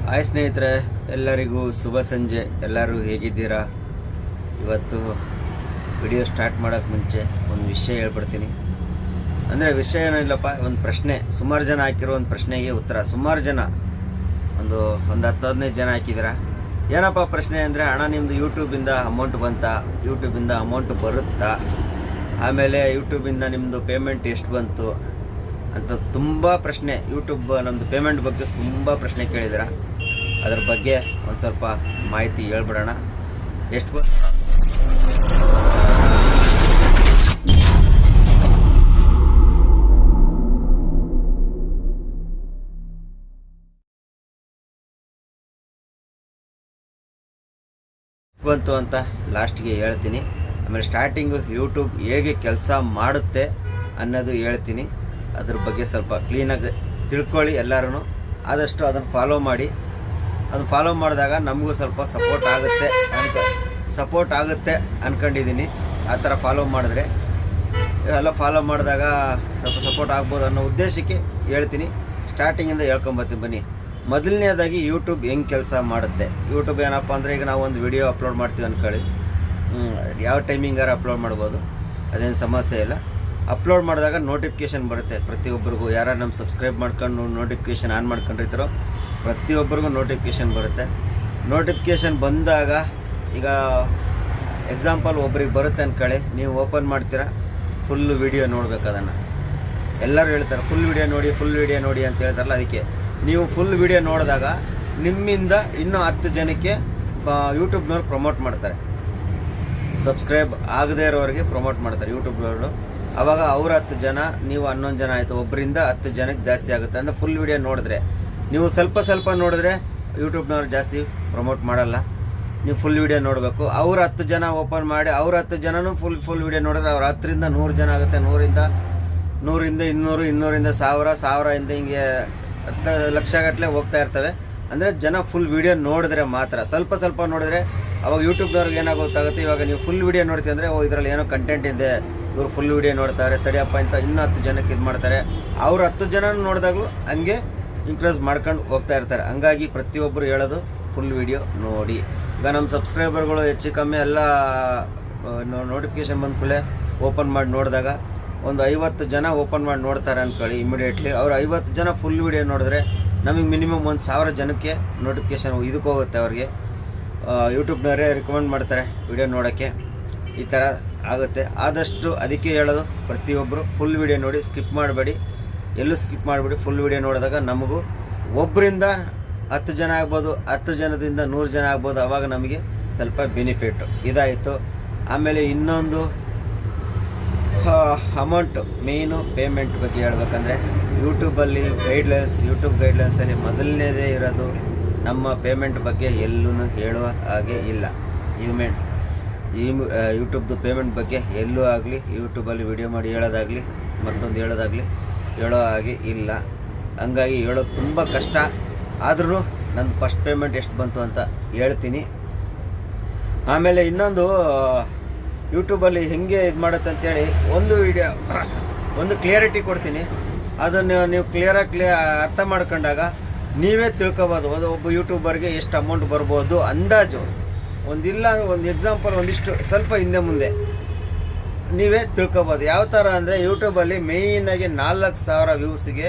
Hi ಸ್ನೇಹಿತರೆ, ಎಲ್ಲರಿಗೂ ಶುಭ ಸಂಜೆ. ಎಲ್ಲರೂ ಹೇಗಿದ್ದೀರಾ? ಇವತ್ತು ವಿಡಿಯೋ ಸ್ಟಾರ್ಟ್ ಮಾಡೋಕ್ಕೆ ಮುಂಚೆ ಒಂದು ವಿಷಯ ಹೇಳ್ಬಿಡ್ತೀನಿ. ಅಂದರೆ ವಿಷಯ ಏನಿಲ್ಲಪ್ಪ, ಒಂದು ಪ್ರಶ್ನೆ. ಸುಮಾರು ಜನ ಹಾಕಿರೋ ಒಂದು ಪ್ರಶ್ನೆಗೆ ಉತ್ತರ. ಸುಮಾರು ಜನ ಒಂದು 10-15 ಜನ ಹಾಕಿದ್ದೀರಾ. ಏನಪ್ಪ ಪ್ರಶ್ನೆ ಅಂದರೆ, ಅಣ್ಣ ನಿಮ್ಮದು ಯೂಟ್ಯೂಬಿಂದ ಅಮೌಂಟ್ ಬಂತಾ, ಯೂಟ್ಯೂಬಿಂದ ಅಮೌಂಟ್ ಬರುತ್ತಾ, ಆಮೇಲೆ ಯೂಟ್ಯೂಬಿಂದ ನಿಮ್ಮದು ಪೇಮೆಂಟ್ ಎಷ್ಟು ಬಂತು ಅಂತ ತುಂಬ ಪ್ರಶ್ನೆ. ಯೂಟ್ಯೂಬ್ ನಮ್ಮದು ಪೇಮೆಂಟ್ ಬಗ್ಗೆ ತುಂಬ ಪ್ರಶ್ನೆ ಕೇಳಿದ್ದೀರ. ಅದ್ರ ಬಗ್ಗೆ ಒಂದು ಸ್ವಲ್ಪ ಮಾಹಿತಿ ಹೇಳ್ಬಿಡೋಣ. ಎಷ್ಟು ಬಂತು ಅಂತ ಲಾಸ್ಟ್ಗೆ ಹೇಳ್ತೀನಿ. ಆಮೇಲೆ ಸ್ಟಾರ್ಟಿಂಗು ಯೂಟ್ಯೂಬ್ ಹೇಗೆ ಕೆಲಸ ಮಾಡುತ್ತೆ ಅನ್ನೋದು ಹೇಳ್ತೀನಿ. ಅದ್ರ ಬಗ್ಗೆ ಸ್ವಲ್ಪ ಕ್ಲೀನಾಗಿ ತಿಳ್ಕೊಳ್ಳಿ. ಎಲ್ಲರೂ ಆದಷ್ಟು ಅದನ್ನು ಫಾಲೋ ಮಾಡಿ. ಅದನ್ನು ಫಾಲೋ ಮಾಡಿದಾಗ ನಮಗೂ ಸ್ವಲ್ಪ ಸಪೋರ್ಟ್ ಆಗುತ್ತೆ ಅಂದ್ಕೊಂಡಿದ್ದೀನಿ. ಆ ಥರ ಫಾಲೋ ಮಾಡಿದ್ರೆ ಎಲ್ಲ ಫಾಲೋ ಮಾಡಿದಾಗ ಸ್ವಲ್ಪ ಸಪೋರ್ಟ್ ಆಗ್ಬೋದು ಅನ್ನೋ ಉದ್ದೇಶಕ್ಕೆ ಹೇಳ್ತೀನಿ. ಸ್ಟಾರ್ಟಿಂಗಿಂದ ಹೇಳ್ಕೊಂಬರ್ತೀನಿ ಬನ್ನಿ. ಮೊದಲನೇದಾಗಿ ಯೂಟ್ಯೂಬ್ ಹೆಂಗೆ ಕೆಲಸ ಮಾಡುತ್ತೆ. ಯೂಟ್ಯೂಬ್ ಏನಪ್ಪ ಅಂದರೆ, ಈಗ ನಾವು ಒಂದು ವಿಡಿಯೋ ಅಪ್ಲೋಡ್ ಮಾಡ್ತೀವಿ ಅಂದ್ಕೊಳ್ಳಿ, ಯಾವ ಟೈಮಿಂಗಾರ ಅಪ್ಲೋಡ್ ಮಾಡ್ಬೋದು, ಅದೇನು ಸಮಸ್ಯೆ ಇಲ್ಲ. ಅಪ್ಲೋಡ್ ಮಾಡಿದಾಗ ನೋಟಿಫಿಕೇಷನ್ ಬರುತ್ತೆ ಪ್ರತಿಯೊಬ್ಬರಿಗೂ. ಯಾರು ನಮ್ಮ ಸಬ್ಸ್ಕ್ರೈಬ್ ಮಾಡ್ಕೊಂಡು ನೋಟಿಫಿಕೇಷನ್ ಆನ್ ಮಾಡ್ಕೊಂಡಿರ್ತಾರೋ ಪ್ರತಿಯೊಬ್ಬರಿಗೂ ನೋಟಿಫಿಕೇಷನ್ ಬರುತ್ತೆ. ನೋಟಿಫಿಕೇಷನ್ ಬಂದಾಗ, ಈಗ ಎಕ್ಸಾಂಪಲ್ ಒಬ್ರಿಗೆ ಬರುತ್ತೆ ಅಂದ್ಕೊಳ್ಳಿ, ನೀವು ಓಪನ್ ಮಾಡ್ತೀರಾ, ಫುಲ್ಲು ವೀಡಿಯೋ ನೋಡ್ಬೇಕು. ಅದನ್ನು ಎಲ್ಲರೂ ಹೇಳ್ತಾರೆ, ಫುಲ್ ವೀಡಿಯೋ ನೋಡಿ ಅಂತ ಹೇಳ್ತಾರಲ್ಲ. ಅದಕ್ಕೆ ನೀವು ಫುಲ್ ವೀಡಿಯೋ ನೋಡಿದಾಗ ನಿಮ್ಮಿಂದ ಇನ್ನೂ 10 ಜನಕ್ಕೆ ಯೂಟ್ಯೂಬ್ನವ್ರು ಪ್ರಮೋಟ್ ಮಾಡ್ತಾರೆ. ಸಬ್ಸ್ಕ್ರೈಬ್ ಆಗದೇ ಇರೋರಿಗೆ ಪ್ರಮೋಟ್ ಮಾಡ್ತಾರೆ ಯೂಟ್ಯೂಬ್ನವರು. ಆವಾಗ ಅವ್ರು 10 ಜನ, ನೀವು 11 ಜನ ಆಯಿತು. ಒಬ್ಬರಿಂದ 10 ಜನಕ್ಕೆ ಜಾಸ್ತಿ ಆಗುತ್ತೆ. ಅಂದರೆ ಫುಲ್ ವೀಡಿಯೋ ನೋಡಿದ್ರೆ, ನೀವು ಸ್ವಲ್ಪ ನೋಡಿದ್ರೆ ಯೂಟ್ಯೂಬ್ನವ್ರು ಜಾಸ್ತಿ ಪ್ರಮೋಟ್ ಮಾಡಲ್ಲ. ನೀವು ಫುಲ್ ವೀಡಿಯೋ ನೋಡಬೇಕು. ಅವ್ರು 10 ಜನ ಓಪನ್ ಮಾಡಿ, ಅವ್ರು 10 ಜನನೂ ಫುಲ್ ವೀಡಿಯೋ ನೋಡಿದ್ರೆ ಅವ್ರು 10ರಿಂದ 100 ಜನ ಆಗುತ್ತೆ. 100ರಿಂದ 200, 200ರಿಂದ 1000, 1000ರಿಂದ ಹಿಂಗೆ 10 ಲಕ್ಷಗಟ್ಟಲೆ ಹೋಗ್ತಾ ಇರ್ತವೆ. ಅಂದರೆ ಜನ ಫುಲ್ ವೀಡಿಯೋ ನೋಡಿದ್ರೆ ಮಾತ್ರ. ಸ್ವಲ್ಪ ನೋಡಿದ್ರೆ ಅವಾಗ ಯೂಟ್ಯೂಬ್ನವ್ರಿಗೆ ಏನಾಗೋತ್ತಾಗುತ್ತೆ, ಇವಾಗ ನೀವು ಫುಲ್ ವೀಡಿಯೋ ನೋಡ್ತೀವಿ ಅಂದರೆ, ಇದರಲ್ಲಿ ಏನೋ ಕಂಟೆಂಟ್ ಇದೆ, ಇವರು ಫುಲ್ ವೀಡಿಯೋ ನೋಡ್ತಾರೆ, ತಡಿಯಪ್ಪ ಅಂತ ಇನ್ನೂ 10 ಜನಕ್ಕೆ ಇದು ಮಾಡ್ತಾರೆ. ಅವ್ರು 10 ಜನ ನೋಡಿದಾಗಲೂ ಹಂಗೆ ಇನ್ಕ್ರೀಸ್ ಮಾಡ್ಕೊಂಡು ಹೋಗ್ತಾ ಇರ್ತಾರೆ. ಹಂಗಾಗಿ ಪ್ರತಿಯೊಬ್ಬರು ಹೇಳೋದು ಫುಲ್ ವೀಡಿಯೋ ನೋಡಿ. ಈಗ ನಮ್ಮ ಸಬ್ಸ್ಕ್ರೈಬರ್ಗಳು ಹೆಚ್ಚು ಕಮ್ಮಿ ಎಲ್ಲ ನೋಟಿಫಿಕೇಷನ್ ಬಂದ ಕೂಡಲೇ ಓಪನ್ ಮಾಡಿ ನೋಡಿದಾಗ ಒಂದು 50 ಜನ ಓಪನ್ ಮಾಡಿ ನೋಡ್ತಾರೆ ಅಂದ್ಕೊಳ್ಳಿ. ಇಮಿಡಿಯೇಟ್ಲಿ ಅವ್ರು 50 ಜನ ಫುಲ್ ವೀಡಿಯೋ ನೋಡಿದ್ರೆ ನಮಗೆ ಮಿನಿಮಮ್ 1000 ಜನಕ್ಕೆ ನೋಟಿಫಿಕೇಷನ್ ಇದಕ್ಕೆ ಹೋಗುತ್ತೆ. ಅವ್ರಿಗೆ ಯೂಟ್ಯೂಬ್ನವರೇ ರಿಕಮೆಂಡ್ ಮಾಡ್ತಾರೆ ವಿಡಿಯೋ ನೋಡೋಕ್ಕೆ. ಈ ಥರ ಆಗುತ್ತೆ. ಆದಷ್ಟು ಅದಕ್ಕೆ ಹೇಳೋದು, ಪ್ರತಿಯೊಬ್ಬರು ಫುಲ್ ವೀಡಿಯೋ ನೋಡಿ, ಸ್ಕಿಪ್ ಮಾಡಬೇಡಿ, ಎಲ್ಲೂ ಸ್ಕಿಪ್ ಮಾಡಬೇಡಿ. ಫುಲ್ ವೀಡಿಯೋ ನೋಡಿದಾಗ ನಮಗೂ ಒಬ್ಬರಿಂದ 10 ಜನ ಆಗ್ಬೋದು, 10 ಜನದಿಂದ 100 ಜನ ಆಗ್ಬೋದು. ಆವಾಗ ನಮಗೆ ಸ್ವಲ್ಪ ಬೆನಿಫಿಟ್ಟು ಇದಾಯಿತು. ಆಮೇಲೆ ಇನ್ನೊಂದು ಅಮೌಂಟು, ಮೇಯ್ನು ಪೇಮೆಂಟ್ ಬಗ್ಗೆ ಹೇಳ್ಬೇಕಂದ್ರೆ, ಯೂಟ್ಯೂಬ್ ಗೈಡ್ಲೈನ್ಸಲ್ಲಿ ಮೊದಲನೇದೇ ಇರೋದು ನಮ್ಮ ಪೇಮೆಂಟ್ ಬಗ್ಗೆ ಎಲ್ಲೂ ಹೇಳುವ ಹಾಗೆ ಇಲ್ಲ. ಯೂಟ್ಯೂಬ್ದು ಪೇಮೆಂಟ್ ಬಗ್ಗೆ ಎಲ್ಲೂ ಆಗಲಿ, ಯೂಟ್ಯೂಬಲ್ಲಿ ವಿಡಿಯೋ ಮಾಡಿ ಹೇಳೋದಾಗಲಿ, ಮತ್ತೊಂದು ಹೇಳೋ ಹಾಗೆ ಇಲ್ಲ. ಹಂಗಾಗಿ ಹೇಳೋದು ತುಂಬ ಕಷ್ಟ. ಆದ್ರೂ ನಂದು ಫಸ್ಟ್ ಪೇಮೆಂಟ್ ಎಷ್ಟು ಬಂತು ಅಂತ ಹೇಳ್ತೀನಿ. ಆಮೇಲೆ ಇನ್ನೊಂದು, ಯೂಟ್ಯೂಬಲ್ಲಿ ಹೆಂಗೆ ಇದು ಮಾಡುತ್ತೆ ಅಂತೇಳಿ ಒಂದು ಕ್ಲಿಯರಿಟಿ ಕೊಡ್ತೀನಿ. ಅದನ್ನು ನೀವು ಕ್ಲಿಯರಾಗಿ ಅರ್ಥ ಮಾಡ್ಕೊಂಡಾಗ ನೀವೇ ತಿಳ್ಕೊಬೋದು ಒಬ್ಬ ಯೂಟ್ಯೂಬರ್ಗೆ ಎಷ್ಟು ಅಮೌಂಟ್ ಬರ್ಬೋದು ಅಂದಾಜು. ಒಂದು ಎಕ್ಸಾಂಪಲ್ ಒಂದಿಷ್ಟು ಸ್ವಲ್ಪ ಹಿಂದೆ ಮುಂದೆ ನೀವೇ ತಿಳ್ಕೊಬೋದು. ಯಾವ ಥರ ಅಂದರೆ, ಯೂಟ್ಯೂಬಲ್ಲಿ ಮೇಯ್ನಾಗಿ 4000 ವ್ಯೂಸಿಗೆ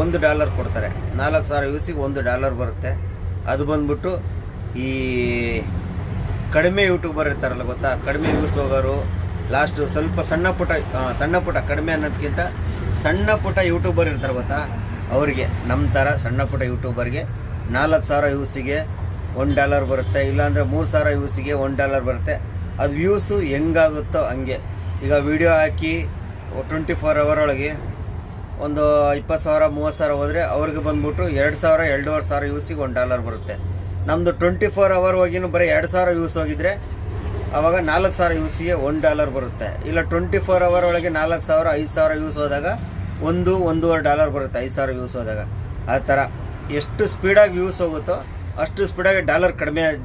$1 ಕೊಡ್ತಾರೆ. 4000 ವ್ಯೂಸಿಗೆ $1 ಬರುತ್ತೆ. ಅದು ಬಂದ್ಬಿಟ್ಟು ಈ ಕಡಿಮೆ ಯೂಟ್ಯೂಬರ್ ಇರ್ತಾರಲ್ಲ, ಗೊತ್ತಾ, ಕಡಿಮೆ ವ್ಯೂಸ್ ಹೋಗೋರು, ಲಾಸ್ಟು ಸ್ವಲ್ಪ ಸಣ್ಣ ಪುಟ್ಟ ಕಡಿಮೆ ಅನ್ನೋದಕ್ಕಿಂತ ಸಣ್ಣ ಪುಟ್ಟ ಯೂಟ್ಯೂಬರ್ ಇರ್ತಾರೆ, ಗೊತ್ತಾ, ಅವರಿಗೆ, ನಮ್ಮ ಥರ ಸಣ್ಣ ಪುಟ್ಟ ಯೂಟ್ಯೂಬರ್ಗೆ 4000 ವ್ಯೂಸಿಗೆ $1 ಬರುತ್ತೆ. ಇಲ್ಲಾಂದರೆ 3000 ವ್ಯೂಸಿಗೆ $1 ಬರುತ್ತೆ. ಅದು ವ್ಯೂಸು ಹೆಂಗಾಗುತ್ತೋ ಹಂಗೆ. ಈಗ ವಿಡಿಯೋ ಹಾಕಿ 24 ಅವರ್ ಒಳಗೆ ಒಂದು 20,000 30,000 ಹೋದರೆ ಅವ್ರಿಗೆ ಬಂದ್ಬಿಟ್ಟು 2,000 2,500 ವ್ಯೂಸಿಗೆ $1 ಬರುತ್ತೆ. ನಮ್ಮದು 24 ಅವರ್ ಹೋಗಿನೂ ಬರೀ 2,000 ವ್ಯೂಸ್ ಹೋಗಿದ್ರೆ ಆವಾಗ 4,000 ವ್ಯೂಸಿಗೆ $1 ಬರುತ್ತೆ. ಇಲ್ಲ 24 ಅವರ್ ಒಳಗೆ 4,000 5,000 ವ್ಯೂಸ್ ಹೋದಾಗ $1.5 ಬರುತ್ತೆ. 5,000 ವ್ಯೂಸ್ ಹೋದಾಗ. ಆ ಥರ ಎಷ್ಟು ಸ್ಪೀಡಾಗಿ ವ್ಯೂಸ್ ಹೋಗುತ್ತೋ ಅಷ್ಟು ಸ್ಪೀಡಾಗಿ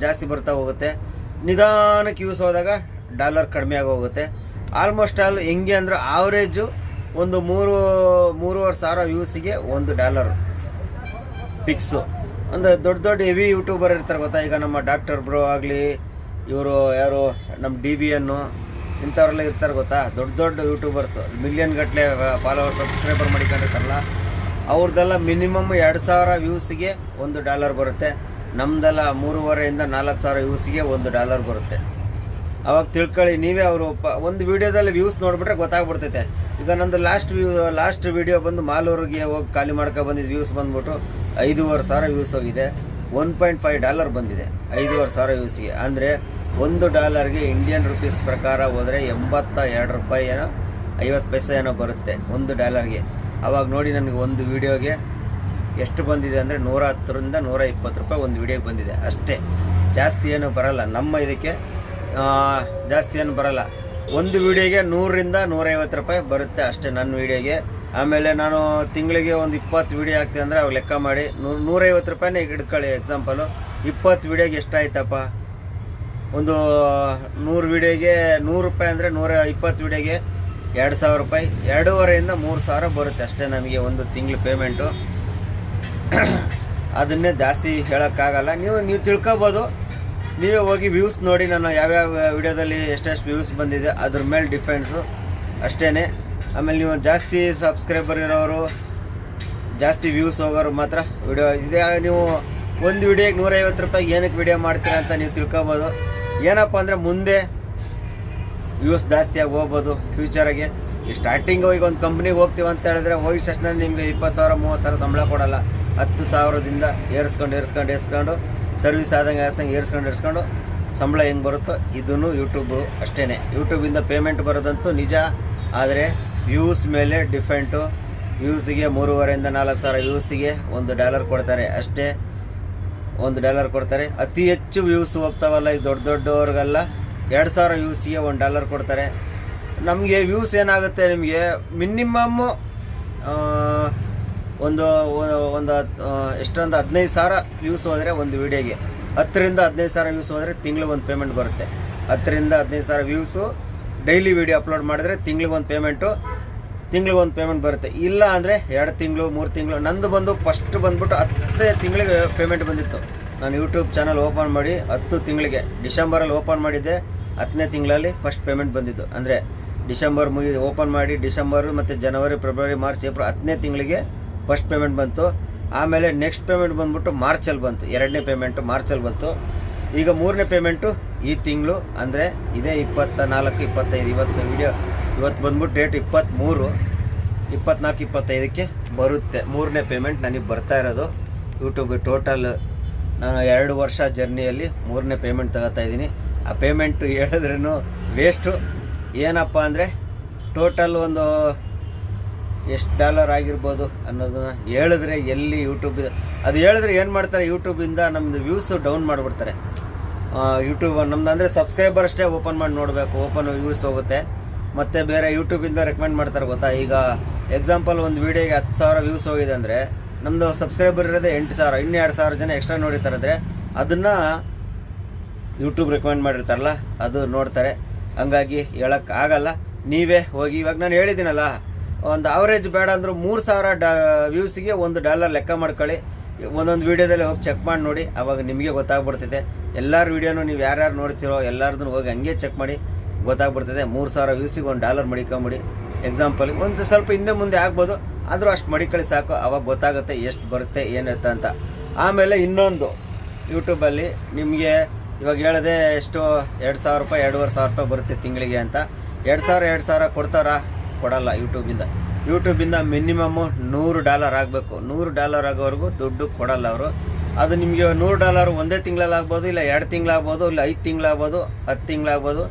ಜಾಸ್ತಿ ಬರ್ತಾ ಹೋಗುತ್ತೆ. ನಿಧಾನಕ್ಕೆ ವ್ಯೂಸ್ ಹೋದಾಗ $1 ಕಡಿಮೆ ಆಗಿ ಹೋಗುತ್ತೆ. ಆಲ್ಮೋಸ್ಟ್ ಆಲ್ ಹೆಂಗೆ ಅಂದರೆ, ಆವ್ರೇಜು ಒಂದು 3,500 ವ್ಯೂಸಿಗೆ $1 ಫಿಕ್ಸು. ಒಂದು ದೊಡ್ಡ ದೊಡ್ಡ ಹೆವಿ ಯೂಟ್ಯೂಬರ್ ಇರ್ತಾರೆ ಗೊತ್ತಾ. ಈಗ ನಮ್ಮ ಡಾಕ್ಟರ್ ಬ್ರೋ ಆಗಲಿ, ಇವರು ಯಾರು ನಮ್ಮ DBN ಇಂಥವ್ರೆಲ್ಲ ಇರ್ತಾರೆ ಗೊತ್ತಾ. ದೊಡ್ಡ ದೊಡ್ಡ ಯೂಟ್ಯೂಬರ್ಸ್ ಮಿಲಿಯನ್ ಗಟ್ಟಲೆ ಫಾಲೋವರ್ ಸಬ್ಸ್ಕ್ರೈಬರ್ ಮಾಡಿಕೊಂಡಿರ್ತಾರಲ್ಲ, ಅವ್ರದ್ದೆಲ್ಲ ಮಿನಿಮಮ್ 2,000 ವ್ಯೂಸಿಗೆ $1 ಬರುತ್ತೆ. ನಮ್ದೆಲ್ಲ 3,500 ಇಂದ 4,000 ವ್ಯೂಸಿಗೆ $1 ಬರುತ್ತೆ. ಅವಾಗ ತಿಳ್ಕೊಳ್ಳಿ ನೀವೇ. ಅವರು ಒಂದು ವೀಡಿಯೋದಲ್ಲಿ ವ್ಯೂಸ್ ನೋಡಿಬಿಟ್ರೆ ಗೊತ್ತಾಗ್ಬಿಡ್ತೈತೆ. ಈಗ ನಂದು ಲಾಸ್ಟ್ ವೀಡಿಯೋ ಬಂದು ಮಾಲೂರಿಗೆ ಹೋಗಿ ಖಾಲಿ ಮಾಡ್ಕೊ ಬಂದಿದ್ದು ವ್ಯೂಸ್ ಬಂದ್ಬಿಟ್ಟು 5,500 ವ್ಯೂಸ್ ಹೋಗಿದೆ. $1.5 ಬಂದಿದೆ 5,500 ವ್ಯೂಸ್ಗೆ. ಅಂದರೆ $1ಗೆ ಇಂಡಿಯನ್ ರುಪೀಸ್ ಪ್ರಕಾರ ಹೋದರೆ 82 ರೂಪಾಯಿ ಏನೋ 50 ಪೈಸೆ ಏನೋ ಬರುತ್ತೆ $1ಗೆ. ಅವಾಗ ನೋಡಿ ನನಗೆ ಒಂದು ವೀಡಿಯೋಗೆ ಎಷ್ಟು ಬಂದಿದೆ ಅಂದರೆ 110 ರಿಂದ 120 ರೂಪಾಯಿ ಒಂದು ವೀಡಿಯೋಗೆ ಬಂದಿದೆ ಅಷ್ಟೇ. ಜಾಸ್ತಿ ಏನು ಬರಲ್ಲ ನಮ್ಮ ಇದಕ್ಕೆ, ಜಾಸ್ತಿ ಏನು ಬರಲ್ಲ. ಒಂದು ವೀಡಿಯೋಗೆ 100 ರಿಂದ 150 ರೂಪಾಯಿ ಬರುತ್ತೆ ಅಷ್ಟೇ ನನ್ನ ವೀಡಿಯೋಗೆ. ಆಮೇಲೆ ನಾನು ತಿಂಗಳಿಗೆ ಒಂದು 20 ವೀಡಿಯೋ ಹಾಕ್ತೀನಿ ಅಂದರೆ ಅವಾಗ ಲೆಕ್ಕ ಮಾಡಿ 150 ರೂಪಾಯಿನೇ ಹಿಡ್ಕೊಳ್ಳಿ. ಎಕ್ಸಾಂಪಲು 20 ವೀಡಿಯೋಗೆ ಎಷ್ಟಾಯ್ತಪ್ಪ, ಒಂದು 100 ವೀಡಿಯೋಗೆ 100 ರೂಪಾಯಿ ಅಂದರೆ 120 ವೀಡಿಯೋಗೆ 2,000 ರೂಪಾಯಿ, 2,500 ಇಂದ 3,000 ಬರುತ್ತೆ ಅಷ್ಟೇ ನಮಗೆ ಒಂದು ತಿಂಗಳು ಪೇಮೆಂಟು. ಅದನ್ನೇ ಜಾಸ್ತಿ ಹೇಳೋಕ್ಕಾಗಲ್ಲ. ನೀವು ತಿಳ್ಕೊಬೋದು. ನೀವೇ ಹೋಗಿ ವ್ಯೂಸ್ ನೋಡಿ, ನಾನು ಯಾವ್ಯಾವ ವಿಡಿಯೋದಲ್ಲಿ ಎಷ್ಟೆಷ್ಟು ವ್ಯೂಸ್ ಬಂದಿದೆ ಅದ್ರ ಮೇಲೆ ಡಿಫೆನ್ಸು ಅಷ್ಟೇ. ಆಮೇಲೆ ನೀವು ಜಾಸ್ತಿ ಸಬ್ಸ್ಕ್ರೈಬರ್ ಇರೋರು, ಜಾಸ್ತಿ ವ್ಯೂಸ್ ಹೋಗೋರು ಮಾತ್ರ ವಿಡಿಯೋ ಇದೆ. ನೀವು ಒಂದು ವಿಡಿಯೋಗೆ 150 ರೂಪಾಯಿಗೆ ಏನಕ್ಕೆ ವಿಡಿಯೋ ಮಾಡ್ತೀರಾ ಅಂತ ನೀವು ತಿಳ್ಕೊಬೋದು. ಏನಪ್ಪ ಅಂದರೆ ಮುಂದೆ ವ್ಯೂಸ್ ಜಾಸ್ತಿಯಾಗಿ ಹೋಗ್ಬೋದು ಫ್ಯೂಚರಾಗೆ. ಈ ಸ್ಟಾರ್ಟಿಂಗ್ ಈಗ ಒಂದು ಕಂಪ್ನಿಗೆ ಹೋಗ್ತೀವಿ ಅಂತ ಹೇಳಿದ್ರೆ ಹೋಗಿ ತಕ್ಷಣ ನಿಮಗೆ 20,000 30,000 ಸಂಬಳ ಕೊಡಲ್ಲ. 10,000ದಿಂದ ಏರಿಸ್ಕೊಂಡು ಸರ್ವಿಸ್ ಆದಂಗೆ ಏರಿಸ್ಕೊಂಡು ಸಂಬಳ ಹೆಂಗೆ ಬರುತ್ತೋ ಇದನ್ನು ಯೂಟ್ಯೂಬು ಅಷ್ಟೇ. ಯೂಟ್ಯೂಬಿಂದ ಪೇಮೆಂಟ್ ಬರೋದಂತೂ ನಿಜ, ಆದರೆ ವ್ಯೂಸ್ ಮೇಲೆ ಡಿಫೆಂಟು. ವ್ಯೂಸಿಗೆ 3,500 ಇಂದ 4,000 ವ್ಯೂಸಿಗೆ $1 ಕೊಡ್ತಾರೆ ಅಷ್ಟೇ. $1 ಕೊಡ್ತಾರೆ. ಅತಿ ಹೆಚ್ಚು ವ್ಯೂಸ್ ಹೋಗ್ತಾವಲ್ಲ ಈಗ ದೊಡ್ಡವ್ರಿಗೆಲ್ಲ 2,000 ವ್ಯೂಸಿಗೆ $1 ಕೊಡ್ತಾರೆ. ನಮಗೆ ವ್ಯೂಸ್ ಏನಾಗುತ್ತೆ, ನಿಮಗೆ ಮಿನಿಮಮ್ಮು ಒಂದು ಎಷ್ಟೊಂದು 15,000 ವ್ಯೂಸ್ ಹೋದರೆ ಒಂದು ವೀಡಿಯೋಗೆ 10 ರಿಂದ 15,000 ವ್ಯೂಸ್ ಹೋದರೆ ತಿಂಗ್ಳಿಗೆ ಒಂದು ಪೇಮೆಂಟ್ ಬರುತ್ತೆ. 10 ರಿಂದ 15,000 ವ್ಯೂಸು ಡೈಲಿ ವೀಡಿಯೋ ಅಪ್ಲೋಡ್ ಮಾಡಿದ್ರೆ ತಿಂಗ್ಳಿಗೆ ಒಂದು ಪೇಮೆಂಟ್ ಬರುತ್ತೆ. ಇಲ್ಲ ಅಂದರೆ 2 ತಿಂಗಳು 3 ತಿಂಗಳು. ನಂದು ಬಂದು ಫಸ್ಟ್ ಬಂದ್ಬಿಟ್ಟು 10 ತಿಂಗಳಿಗೆ ಪೇಮೆಂಟ್ ಬಂದಿತ್ತು. ನಾನು ಯೂಟ್ಯೂಬ್ ಚಾನಲ್ ಓಪನ್ ಮಾಡಿ 10 ತಿಂಗಳಿಗೆ, ಡಿಸೆಂಬರಲ್ಲಿ ಓಪನ್ ಮಾಡಿದ್ದೆ, 10ನೇ ತಿಂಗಳಲ್ಲಿ ಫಸ್ಟ್ ಪೇಮೆಂಟ್ ಬಂದಿದ್ದು. ಅಂದರೆ ಡಿಸೆಂಬರ್ ಓಪನ್ ಮಾಡಿ ಡಿಸೆಂಬರು ಮತ್ತು ಜನವರಿ ಫೆಬ್ರವರಿ ಮಾರ್ಚ್ ಏಪ್ರಿಲ್ 10ನೇ ತಿಂಗಳಿಗೆ ಫಸ್ಟ್ ಪೇಮೆಂಟ್ ಬಂತು. ಆಮೇಲೆ ನೆಕ್ಸ್ಟ್ ಪೇಮೆಂಟ್ ಬಂದ್ಬಿಟ್ಟು ಮಾರ್ಚಲ್ಲಿ ಬಂತು. 2ನೇ ಪೇಮೆಂಟು ಮಾರ್ಚಲ್ಲಿ ಬಂತು. ಈಗ 3ನೇ ಪೇಮೆಂಟು ಈ ತಿಂಗಳು, ಅಂದರೆ ಇದೇ 24, 25 ಇವತ್ತು ಬಂದ್ಬಿಟ್ಟು ಡೇಟ್ 23, 24, 25ಕ್ಕೆ ಬರುತ್ತೆ 3ನೇ ಪೇಮೆಂಟ್ ನನಗೆ ಬರ್ತಾ ಇರೋದು. ಯೂಟ್ಯೂಬ್ ಟೋಟಲ್ ನಾನು 2 ವರ್ಷ ಜರ್ನಿಯಲ್ಲಿ 3ನೇ ಪೇಮೆಂಟ್ ತಗೋತಾ ಇದ್ದೀನಿ. ಆ ಪೇಮೆಂಟು ಹೇಳಿದ್ರೂ ವೇಸ್ಟು. ಏನಪ್ಪ ಅಂದರೆ ಟೋಟಲ್ ಒಂದು ಎಷ್ಟು $1 ಆಗಿರ್ಬೋದು ಅನ್ನೋದನ್ನ ಹೇಳಿದ್ರೆ ಎಲ್ಲಿ ಯೂಟ್ಯೂಬ್ ಅದು ಹೇಳಿದ್ರೆ ಏನು ಮಾಡ್ತಾರೆ, ಯೂಟ್ಯೂಬಿಂದ ನಮ್ಮದು ವ್ಯೂಸು ಡೌನ್ ಮಾಡಿಬಿಡ್ತಾರೆ. ಯೂಟ್ಯೂಬ್ ನಮ್ದು ಅಂದರೆ ಸಬ್ಸ್ಕ್ರೈಬರ್ ಅಷ್ಟೇ ಓಪನ್ ಮಾಡಿ ನೋಡಬೇಕು, ವ್ಯೂಸ್ ಹೋಗುತ್ತೆ. ಮತ್ತು ಬೇರೆ ಯೂಟ್ಯೂಬಿಂದ ರೆಕಮೆಂಡ್ ಮಾಡ್ತಾರೆ ಗೊತ್ತಾ. ಈಗ ಎಕ್ಸಾಂಪಲ್ ಒಂದು ವೀಡಿಯೋಗೆ 10,000 ವ್ಯೂಸ್ ಹೋಗಿದೆ ಅಂದರೆ ನಮ್ಮದು ಸಬ್ಸ್ಕ್ರೈಬರ್ ಇರೋದೇ 8,000, ಇನ್ನೂ 2,000 ಜನ ಎಕ್ಸ್ಟ್ರಾ ನೋಡಿರ್ತಾರೆ ಅಂದರೆ ಅದನ್ನು ಯೂಟ್ಯೂಬ್ ರೆಕಮೆಂಡ್ ಮಾಡಿರ್ತಾರಲ್ಲ ಅದು ನೋಡ್ತಾರೆ. ಹಂಗಾಗಿ ಹೇಳೋಕ್ಕಾಗಲ್ಲ. ನೀವೇ ಹೋಗಿ ಇವಾಗ ನಾನು ಹೇಳಿದ್ದೀನಲ್ಲ, ಒಂದು ಆವ್ರೇಜ್ ಬೇಡ ಅಂದರೂ 3,000 ವ್ಯೂಸಿಗೆ $1 ಲೆಕ್ಕ ಮಾಡ್ಕೊಳ್ಳಿ. ಒಂದೊಂದು ವೀಡಿಯೋದಲ್ಲಿ ಹೋಗಿ ಚೆಕ್ ಮಾಡಿ ನೋಡಿ, ಆವಾಗ ನಿಮಗೆ ಗೊತ್ತಾಗ್ಬಿಡ್ತೈತೆ. ಎಲ್ಲರ ವೀಡಿಯೋನು ನೀವು ಯಾರ್ಯಾರು ನೋಡ್ತಿರೋ ಎಲ್ಲರದನ್ನು ಹೋಗಿ ಹಂಗೆ ಚೆಕ್ ಮಾಡಿ ಗೊತ್ತಾಗ್ಬಿಡ್ತದೆ. 3,000 ವ್ಯೂಸಿಗೆ $1 ಮಡಿಕೊಂಬಿಡಿ. ಎಕ್ಸಾಂಪಲ್ ಒಂದು ಸ್ವಲ್ಪ ಹಿಂದೆ ಮುಂದೆ ಆಗ್ಬೋದು, ಆದರೂ ಅಷ್ಟು ಮಡಿಕೊಳ್ಳಿ ಸಾಕು. ಆವಾಗ ಗೊತ್ತಾಗುತ್ತೆ ಎಷ್ಟು ಬರುತ್ತೆ ಏನಿರುತ್ತೆ ಅಂತ. ಆಮೇಲೆ ಇನ್ನೊಂದು ಯೂಟ್ಯೂಬಲ್ಲಿ ನಿಮಗೆ ಇವಾಗ ಹೇಳಿದೆ ಎಷ್ಟು 2,000 ರೂಪಾಯಿ 2,500 ರೂಪಾಯಿ ಬರುತ್ತೆ ತಿಂಗಳಿಗೆ ಅಂತ. 2,000 ಕೊಡ್ತಾರಾ? ಕೊಡಲ್ಲ. ಯೂಟ್ಯೂಬಿಂದ ಮಿನಿಮಮ್ಮು $100 ಆಗಬೇಕು. $100 ಆಗೋವರೆಗೂ ದುಡ್ಡು ಕೊಡಲ್ಲ ಅವರು. ಅದು ನಿಮಗೆ $100 ಒಂದೇ ತಿಂಗಳಲ್ಲಿ ಆಗ್ಬೋದು, ಇಲ್ಲ 2 ತಿಂಗಳಾಗ್ಬೋದು, ಇಲ್ಲ 5 ತಿಂಗಳಾಗ್ಬೋದು, 10 ತಿಂಗಳಾಗ್ಬೋದು.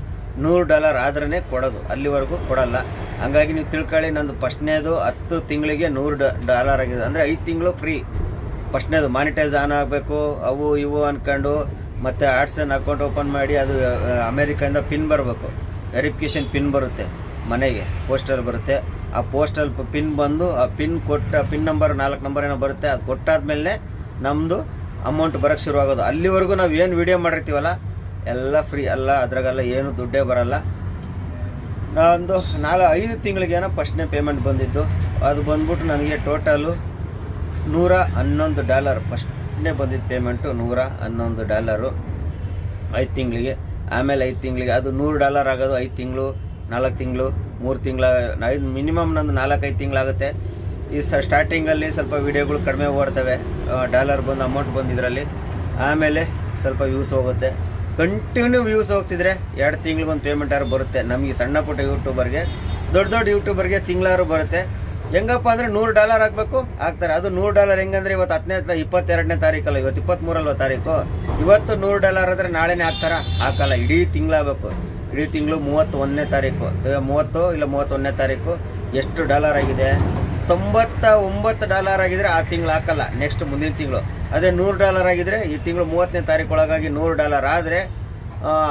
$100 ಆದ್ರೇ ಕೊಡೋದು, ಅಲ್ಲಿವರೆಗೂ ಕೊಡಲ್ಲ. ಹಂಗಾಗಿ ನೀವು ತಿಳ್ಕೊಳ್ಳಿ, ನಂದು ಫಸ್ಟ್ನೇದು 10 ತಿಂಗಳಿಗೆ $100 ಆಗಿದೆ. ಅಂದರೆ 5 ತಿಂಗಳು ಫ್ರೀ. ಫಸ್ಟ್ನೇದು ಮಾನಿಟೈಸ್ ಆನ್ ಆಗಬೇಕು, ಅವು ಇವು ಅಂದ್ಕೊಂಡು ಮತ್ತು ಆಡ್ಸನ್ ಅಕೌಂಟ್ ಓಪನ್ ಮಾಡಿ ಅದು ಅಮೇರಿಕಾಯಿಂದ ಪಿನ್ ಬರಬೇಕು, ವೆರಿಫಿಕೇಷನ್ ಪಿನ್ ಬರುತ್ತೆ ಮನೆಗೆ, ಪೋಸ್ಟಲ್ ಬರುತ್ತೆ. ಆ ಪೋಸ್ಟಲ್ ಪಿನ್ ಬಂದು ಆ ಪಿನ್ ನಂಬರ್ 4 ನಂಬರ್ ಏನೋ ಬರುತ್ತೆ. ಅದು ಕೊಟ್ಟಾದ್ಮೇಲೆ ನಮ್ಮದು ಅಮೌಂಟ್ ಬರೋಕ್ಕೆ ಶುರುವಾಗೋದು. ಅಲ್ಲಿವರೆಗೂ ನಾವು ಏನು ವೀಡಿಯೋ ಮಾಡಿರ್ತೀವಲ್ಲ ಎಲ್ಲ ಫ್ರೀ ಅಲ್ಲ, ಅದ್ರಾಗೆಲ್ಲ ಏನು ದುಡ್ಡೇ ಬರಲ್ಲ. ನಾನೊಂದು 5 ತಿಂಗಳಿಗೇನೋ ಫಸ್ಟ್ನೇ ಪೇಮೆಂಟ್ ಬಂದಿದ್ದು. ಅದು ಬಂದ್ಬಿಟ್ಟು ನನಗೆ ಟೋಟಲು $111 ಫಸ್ಟ್ ಫಸ್ಟ್ನೇ ಬಂದಿದ್ದು ಪೇಮೆಂಟು $111 5 ತಿಂಗಳಿಗೆ. ಆಮೇಲೆ 5 ತಿಂಗಳಿಗೆ ಅದು $100 ಆಗೋದು 5 ತಿಂಗಳು, 4 ತಿಂಗಳು, 3 ತಿಂಗಳ, ಮಿನಿಮಮ್ ನಂದು 4-5 ತಿಂಗಳಾಗುತ್ತೆ. ಈ ಸ್ಟಾರ್ಟಿಂಗಲ್ಲಿ ಸ್ವಲ್ಪ ವೀಡಿಯೋಗಳು ಕಡಿಮೆ ಓಡ್ತವೆ, ಡಾಲರ್ ಬಂದು ಅಮೌಂಟ್ ಬಂದಿದ್ರಲ್ಲಿ. ಆಮೇಲೆ ಸ್ವಲ್ಪ ವ್ಯೂಸ್ ಹೋಗುತ್ತೆ. ಕಂಟಿನ್ಯೂ ವ್ಯೂಸ್ ಹೋಗ್ತಿದ್ರೆ 2 ತಿಂಗಳಿಗೊಂದು ಪೇಮೆಂಟ್ ಯಾರು ಬರುತ್ತೆ. ನಮಗೆ ಸಣ್ಣ ಪುಟ್ಟ ಯೂಟ್ಯೂಬರ್ಗೆ, ದೊಡ್ಡ ಯೂಟ್ಯೂಬರ್ಗೆ ತಿಂಗಳಾರು ಬರುತ್ತೆ. ಹೆಂಗಪ್ಪ ಅಂದರೆ $100 ಹಾಕಬೇಕು, ಹಾಕ್ತಾರೆ. ಅದು $100 ಹೆಂಗಂದ್ರೆ ಇವತ್ತು 22ನೇ ತಾರೀಕಲ್ಲ, ಇವತ್ತು 23 ತಾರೀಕು. ಇವತ್ತು $100 ಆದರೆ ನಾಳೆನೇ ಹಾಕ್ತಾರ? ಹಾಕಲ್ಲ. ಇಡೀ ತಿಂಗಳಾಗಬೇಕು. ಇಡೀ ತಿಂಗಳು 31ನೇ ತಾರೀಕು, 30 ಇಲ್ಲ 31ನೇ ತಾರೀಕು ಎಷ್ಟು ಡಾಲರ್ ಆಗಿದೆ? $99 ಆಗಿದ್ರೆ ಆ ತಿಂಗಳು ಹಾಕಲ್ಲ, ನೆಕ್ಸ್ಟ್ ಮುಂದಿನ ತಿಂಗಳು. ಅದೇ $100 ಆಗಿದ್ರೆ ಈ ತಿಂಗಳು 30ನೇ ತಾರೀಕು ಒಳಗಾಗಿ $100 ಆದರೆ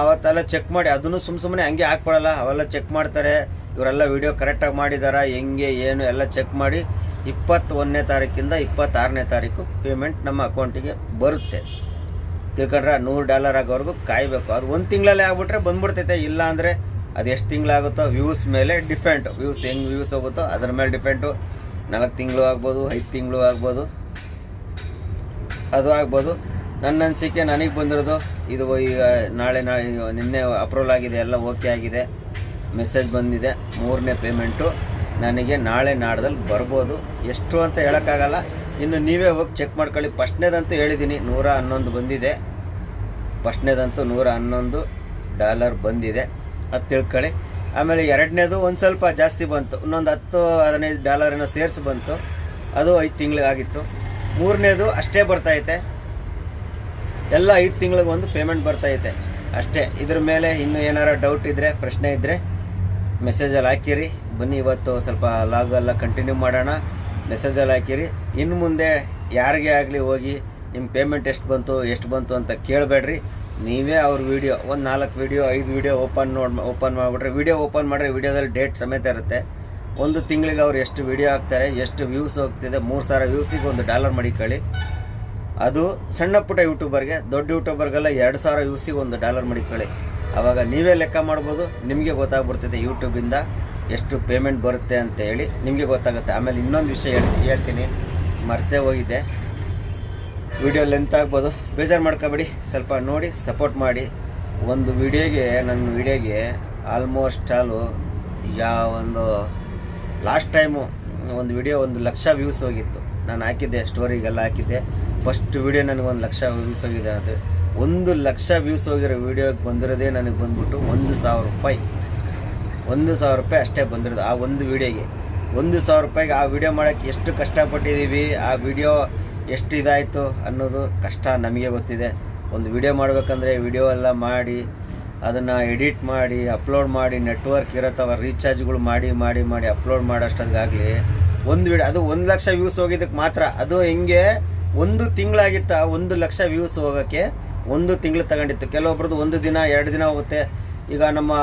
ಅವತ್ತೆಲ್ಲ ಚೆಕ್ ಮಾಡಿ, ಅದನ್ನು ಸುಮ್ಮನೆ ಹಂಗೆ ಹಾಕ್ಕೊಡಲ್ಲ. ಅವೆಲ್ಲ ಚೆಕ್ ಮಾಡ್ತಾರೆ, ಇವರೆಲ್ಲ ವೀಡಿಯೋ ಕರೆಕ್ಟಾಗಿ ಮಾಡಿದಾರ ಹೆಂಗೆ ಏನು ಎಲ್ಲ ಚೆಕ್ ಮಾಡಿ 21ನೇ ತಾರೀಕಿಂದ 26ನೇ ತಾರೀಕು ಪೇಮೆಂಟ್ ನಮ್ಮ ಅಕೌಂಟಿಗೆ ಬರುತ್ತೆ. ತಿಳ್ಕೊಂಡ್ರೆ $100 ಆಗೋವರೆಗೂ ಕಾಯಬೇಕು. ಅದು 1 ತಿಂಗಳಲ್ಲೇ ಆಗ್ಬಿಟ್ರೆ ಬಂದ್ಬಿಡ್ತೈತೆ. ಇಲ್ಲ ಅಂದರೆ ಅದು ಎಷ್ಟು ತಿಂಗಳಾಗುತ್ತೋ ವ್ಯೂಸ್ ಮೇಲೆ ಡಿಪೆಂಡು. ವ್ಯೂಸ್ ಹೆಂಗೆ ವ್ಯೂಸ್ ಹೋಗುತ್ತೋ ಅದ್ರ ಮೇಲೆ ಡಿಪೆಂಡು. 4 ತಿಂಗಳು ಆಗ್ಬೋದು, 5 ತಿಂಗಳು ಆಗ್ಬೋದು, ಅದು ಆಗ್ಬೋದು. ನನ್ನ ಅನಿಸಿಕೆ ನನಗೆ ಬಂದಿರೋದು ಇದು. ಈಗ ನಿನ್ನೆ ಅಪ್ರೂವಲ್ ಆಗಿದೆ, ಎಲ್ಲ ಓಕೆ ಆಗಿದೆ, ಮೆಸೇಜ್ ಬಂದಿದೆ. 3ನೇ ಪೇಮೆಂಟು ನನಗೆ ನಾಳೆ ನಾಡ್ದಲ್ಲಿ ಬರ್ಬೋದು. ಎಷ್ಟು ಅಂತ ಹೇಳೋಕ್ಕಾಗಲ್ಲ, ಇನ್ನು ನೀವೇ ಹೋಗಿ ಚೆಕ್ ಮಾಡ್ಕೊಳ್ಳಿ. ಫಸ್ಟ್ನೇದಂತೂ ಹೇಳಿದ್ದೀನಿ $111 ಬಂದಿದೆ. ಫಸ್ಟ್ನೇದಂತೂ $111 ಬಂದಿದೆ, ಅದು ತಿಳ್ಕೊಳ್ಳಿ. ಆಮೇಲೆ 2ನೇದು ಒಂದು ಸ್ವಲ್ಪ ಜಾಸ್ತಿ ಬಂತು, ಇನ್ನೊಂದು $10-15 ಸೇರಿಸಿ ಬಂತು, ಅದು 5 ತಿಂಗಳಿಗಾಗಿತ್ತು. 3ನೇದು ಅಷ್ಟೇ ಬರ್ತೈತೆ, ಎಲ್ಲ 5 ತಿಂಗಳಿಗೊಂದು ಪೇಮೆಂಟ್ ಬರ್ತೈತೆ ಅಷ್ಟೇ. ಇದ್ರ ಮೇಲೆ ಇನ್ನೂ ಏನಾರ ಡೌಟ್ ಇದ್ದರೆ, ಪ್ರಶ್ನೆ ಇದ್ದರೆ ಮೆಸೇಜಲ್ಲಿ ಹಾಕಿರಿ. ಬನ್ನಿ ಇವತ್ತು ಸ್ವಲ್ಪ ಲಾಗೆಲ್ಲ ಕಂಟಿನ್ಯೂ ಮಾಡೋಣ. ಮೆಸೇಜಲ್ಲಿ ಹಾಕಿರಿ. ಇನ್ನು ಮುಂದೆ ಯಾರಿಗೇ ಆಗಲಿ ಹೋಗಿ ನಿಮ್ಮ ಪೇಮೆಂಟ್ ಎಷ್ಟು ಬಂತು ಅಂತ ಕೇಳಬೇಡ್ರಿ. ನೀವೇ ಅವ್ರ ವೀಡಿಯೋ ಒಂದು 4 ವೀಡಿಯೋ 5 ವೀಡಿಯೋ ಓಪನ್ ಮಾಡಿಬಿಟ್ರೆ, ವೀಡಿಯೋ ಓಪನ್ ಮಾಡಿದ್ರೆ ವೀಡಿಯೋದಲ್ಲಿ ಡೇಟ್ ಸಮೇತ ಇರುತ್ತೆ. 1 ತಿಂಗಳಿಗೆ ಅವ್ರು ಎಷ್ಟು ವೀಡಿಯೋ ಹಾಕ್ತಾರೆ, ಎಷ್ಟು ವ್ಯೂಸ್ ಹೋಗ್ತಿದೆ, 3,000 ವ್ಯೂಸಿಗೆ $1 ಮಡಿಕೊಳ್ಳಿ. ಅದು ಸಣ್ಣ ಪುಟ್ಟ ಯೂಟ್ಯೂಬರ್ಗೆ. ದೊಡ್ಡ ಯೂಟ್ಯೂಬರ್ಗೆಲ್ಲ 2,000 ವ್ಯೂಸಿಗೆ $1 ಮಡಿಕೊಳ್ಳಿ. ಆವಾಗ ನೀವೇ ಲೆಕ್ಕ ಮಾಡ್ಬೋದು, ನಿಮಗೆ ಗೊತ್ತಾಗ್ಬಿಡ್ತೈತೆ ಯೂಟ್ಯೂಬಿಂದ ಎಷ್ಟು ಪೇಮೆಂಟ್ ಬರುತ್ತೆ ಅಂತ ಹೇಳಿ ನಿಮಗೆ ಗೊತ್ತಾಗುತ್ತೆ. ಆಮೇಲೆ ಇನ್ನೊಂದು ವಿಷಯ ಹೇಳ್ತೀನಿ, ಮರ್ತೇ ಹೋಗಿದ್ದೆ. ವಿಡಿಯೋ ಲೆಂತ್ ಆಗ್ಬೋದು, ಬೇಜಾರು ಮಾಡ್ಕೋಬೇಡಿ. ಸ್ವಲ್ಪ ನೋಡಿ ಸಪೋರ್ಟ್ ಮಾಡಿ. ಒಂದು ವಿಡಿಯೋಗೆ, ನನ್ನ ವಿಡಿಯೋಗೆ ಆಲ್ಮೋಸ್ಟ್ ಒಂದು ಲಾಸ್ಟ್ ಟೈಮು ಒಂದು ವಿಡಿಯೋ 1,00,000 ವ್ಯೂಸ್ ಹೋಗಿತ್ತು. ನಾನು ಹಾಕಿದ್ದೆ, ಸ್ಟೋರಿಗೆಲ್ಲ ಹಾಕಿದ್ದೆ. ಫಸ್ಟ್ ವಿಡಿಯೋ ನನಗೆ 1,00,000 ವ್ಯೂಸ್ ಹೋಗಿದೆ. ಅದು 1,00,000 ವ್ಯೂಸ್ ಹೋಗಿರೋ ವೀಡಿಯೋಗೆ ಬಂದಿರೋದೇ ನನಗೆ ಬಂದ್ಬಿಟ್ಟು $1,000. $1,000 ಅಷ್ಟೇ ಬಂದಿರೋದು ಆ ಒಂದು ವೀಡಿಯೋಗೆ. $1,000 ಆ ವಿಡಿಯೋ ಮಾಡೋಕ್ಕೆ ಎಷ್ಟು ಕಷ್ಟಪಟ್ಟಿದ್ದೀವಿ, ಆ ವಿಡಿಯೋ ಎಷ್ಟು ಇದಾಯಿತು ಅನ್ನೋದು ಕಷ್ಟ ನಮಗೆ ಗೊತ್ತಿದೆ. ಒಂದು ವಿಡಿಯೋ ಮಾಡಬೇಕಂದ್ರೆ ವಿಡಿಯೋ ಎಲ್ಲ ಮಾಡಿ, ಅದನ್ನು ಎಡಿಟ್ ಮಾಡಿ, ಅಪ್ಲೋಡ್ ಮಾಡಿ, ನೆಟ್ವರ್ಕ್ ಇರತ್ತವ ರೀಚಾರ್ಜ್ಗಳು ಮಾಡಿ ಅಪ್ಲೋಡ್ ಮಾಡೋಷ್ಟೊತ್ತಿಗಾಗಲಿ ಒಂದು ವಿಡಿಯೋ ಅದು 1,00,000 ವ್ಯೂಸ್ ಹೋಗಿದ್ದಕ್ಕೆ ಮಾತ್ರ. ಅದು ಹೆಂಗೆ 1 ತಿಂಗಳಾಗಿತ್ತು ಆ 1,00,000 ವ್ಯೂಸ್ ಹೋಗೋಕ್ಕೆ. 1 ತಿಂಗಳು ತಗೊಂಡಿತ್ತು. ಕೆಲವೊಬ್ರದ್ದು 1 ದಿನ 2 ದಿನ ಹೋಗುತ್ತೆ. ಈಗ ನಮ್ಮ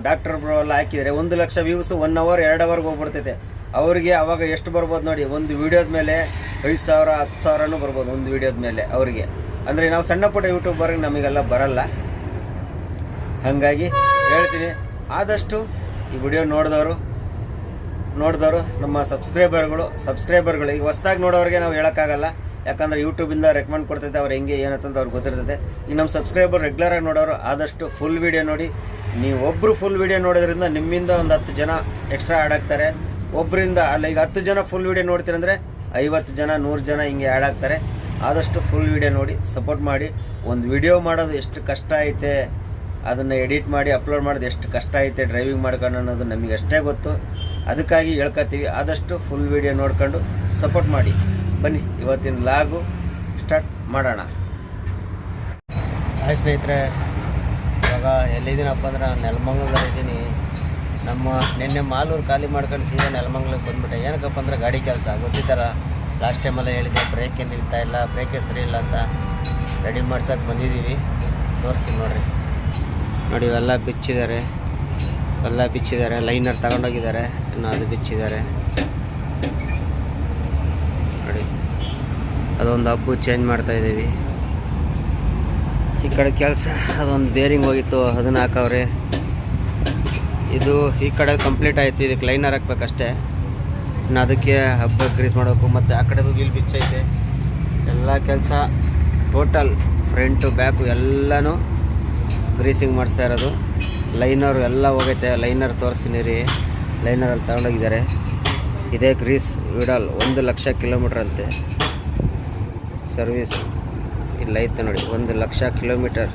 ಡಾಕ್ಟರ್ ಎಲ್ಲ ಹಾಕಿದರೆ 1,00,000 ವ್ಯೂಸ್ 1 ಅವರ್ 2 ಅವರ್ಗೆ ಹೋಗ್ಬಿಡ್ತೈತೆ. ಅವರಿಗೆ ಅವಾಗ ಎಷ್ಟು ಬರ್ಬೋದು ನೋಡಿ, ಒಂದು ವೀಡಿಯೋದ ಮೇಲೆ 5,000 10,000 ಬರ್ಬೋದು ಒಂದು ವೀಡಿಯೋದ ಮೇಲೆ ಅವರಿಗೆ. ಅಂದರೆ ನಾವು ಸಣ್ಣ ಪುಟ್ಟ ಯೂಟ್ಯೂಬರ್ಗೆ ನಮಗೆಲ್ಲ ಬರಲ್ಲ. ಹಾಗಾಗಿ ಹೇಳ್ತೀನಿ, ಆದಷ್ಟು ಈ ವಿಡಿಯೋ ನೋಡಿದವರು ನಮ್ಮ ಸಬ್ಸ್ಕ್ರೈಬರ್ಗಳು ಈಗ ಹೊಸ್ದಾಗಿ ನೋಡೋರಿಗೆ ನಾವು ಹೇಳೋಕ್ಕಾಗಲ್ಲ. ಯಾಕಂದರೆ ಯೂಟ್ಯೂಬಿಂದ ರೆಕಮೆಂಡ್ ಕೊಡ್ತೈತೆ, ಅವ್ರು ಹೆಂಗೆ ಏನಂತಂತ ಅವ್ರಿಗೆ ಗೊತ್ತಿರ್ತೈತೆ. ಈಗ ನಮ್ಮ ಸಬ್ಸ್ಕ್ರೈಬರ್ ರೆಗ್ಯುಲರಾಗಿ ನೋಡೋರು ಆದಷ್ಟು ಫುಲ್ ವೀಡಿಯೋ ನೋಡಿ. ನೀವು ಒಬ್ಬರು ಫುಲ್ ವೀಡಿಯೋ ನೋಡೋದ್ರಿಂದ ನಿಮ್ಮಿಂದ ಒಂದು 10 ಜನ ಎಕ್ಸ್ಟ್ರಾ ಆ್ಯಡ್ ಆಗ್ತಾರೆ. ಒಬ್ಬರಿಂದ ಅಲ್ಲ, ಈಗ 10 ಜನ ಫುಲ್ ವೀಡಿಯೋ ನೋಡ್ತೀರಂದರೆ 50 ಜನ 100 ಜನ ಹಿಂಗೆ ಆ್ಯಡ್ ಆಗ್ತಾರೆ. ಆದಷ್ಟು ಫುಲ್ ವೀಡಿಯೋ ನೋಡಿ, ಸಪೋರ್ಟ್ ಮಾಡಿ. ಒಂದು ವಿಡಿಯೋ ಮಾಡೋದು ಎಷ್ಟು ಕಷ್ಟ ಐತೆ, ಅದನ್ನು ಎಡಿಟ್ ಮಾಡಿ ಅಪ್ಲೋಡ್ ಮಾಡೋದು ಎಷ್ಟು ಕಷ್ಟ ಐತೆ, ಡ್ರೈವಿಂಗ್ ಮಾಡ್ಕೊಂಡು ಅನ್ನೋದು ನಮಗೆ ಅಷ್ಟೇ ಗೊತ್ತು. ಅದಕ್ಕಾಗಿ ಹೇಳ್ಕೊತೀವಿ, ಆದಷ್ಟು ಫುಲ್ ವೀಡಿಯೋ ನೋಡ್ಕೊಂಡು ಸಪೋರ್ಟ್ ಮಾಡಿ. ಬನ್ನಿ ಇವತ್ತಿನ ಲಾಗು ಸ್ಟಾರ್ಟ್ ಮಾಡೋಣ. ಹಾಯ್ ಸ್ನೇಹಿತರೆ, ಇವಾಗ ಎಲ್ಲಿದ್ದೀನಪ್ಪ ಅಂದ್ರೆ ನಾನು ನೆಲಮಂಗಲದಲ್ಲಿದ್ದೀನಿ. ನಮ್ಮ ನಿನ್ನೆ ಮಾಲೂರು ಖಾಲಿ ಮಾಡ್ಕೊಂಡು ಸೀದಾ ನೆಲಮಂಗಲಕ್ಕೆ ಬಂದುಬಿಟ್ಟೆ. ಏನಕ್ಕಪ್ಪ ಅಂದ್ರೆ ಗಾಡಿ ಕೆಲಸ ಗೊತ್ತಿದ್ದಾರ, ಲಾಸ್ಟ್ ಟೈಮೆಲ್ಲ ಹೇಳಿದ್ದೆ ಬ್ರೇಕೇ ನಿಲ್ತಾ ಇಲ್ಲ, ಬ್ರೇಕೇ ಸರಿ ಇಲ್ಲ ಅಂತ ರೆಡಿ ಮಾಡ್ಸೋಕೆ ಬಂದಿದ್ದೀವಿ. ತೋರಿಸ್ತೀನಿ ನೋಡಿ. ಇವೆಲ್ಲ ಬಿಚ್ಚಿದ್ದಾರೆ, ಲೈನರ್ ತಗೊಂಡೋಗಿದ್ದಾರೆ, ಇನ್ನು ಅದು ಬಿಚ್ಚಿದ್ದಾರೆ ನೋಡಿ. ಅದೊಂದು ಹಬ್ಬ ಚೇಂಜ್ ಮಾಡ್ತಾಯಿದ್ದೀವಿ. ಈ ಕಡೆ ಕೆಲಸ ಅದೊಂದು ಬೇರಿಂಗ್ ಹೋಗಿತ್ತು, ಅದನ್ನು ಹಾಕವ್ರೆ. ಇದು ಈ ಕಡೆ ಕಂಪ್ಲೀಟ್ ಆಯಿತು, ಇದಕ್ಕೆ ಲೈನರ್ ಹಾಕ್ಬೇಕಷ್ಟೇ. ಇನ್ನು ಅದಕ್ಕೆ ಹಬ್ಬ ಗ್ರೀಸ್ ಮಾಡಬೇಕು. ಮತ್ತು ಆ ಕಡೆದು ವೀಲ್ ಬಿಚ್ಚೈತೆ, ಎಲ್ಲ ಕೆಲಸ ಟೋಟಲ್ ಫ್ರಂಟು ಬ್ಯಾಕು ಎಲ್ಲನೂ ಗ್ರೀಸಿಂಗ್ ಮಾಡಿಸ್ತಾ ಇರೋದು. ಲೈನರು ಎಲ್ಲ ಹೋಗೈತೆ. ಲೈನರ್ ತೋರಿಸ್ತೀನಿ ರೀ. ಲೈನರಲ್ಲಿ ತಗೊಂಡೋಗಿದ್ದಾರೆ. ಇದೇ ಗ್ರೀಸ್ ವಿಡಾಲ್ 1,00,000 ಕಿಲೋಮೀಟ್ರ್ ಅಂತೆ ಸರ್ವಿಸ್. ಇಲ್ಲೈತೆ ನೋಡಿ, 1,00,000 ಕಿಲೋಮೀಟರ್.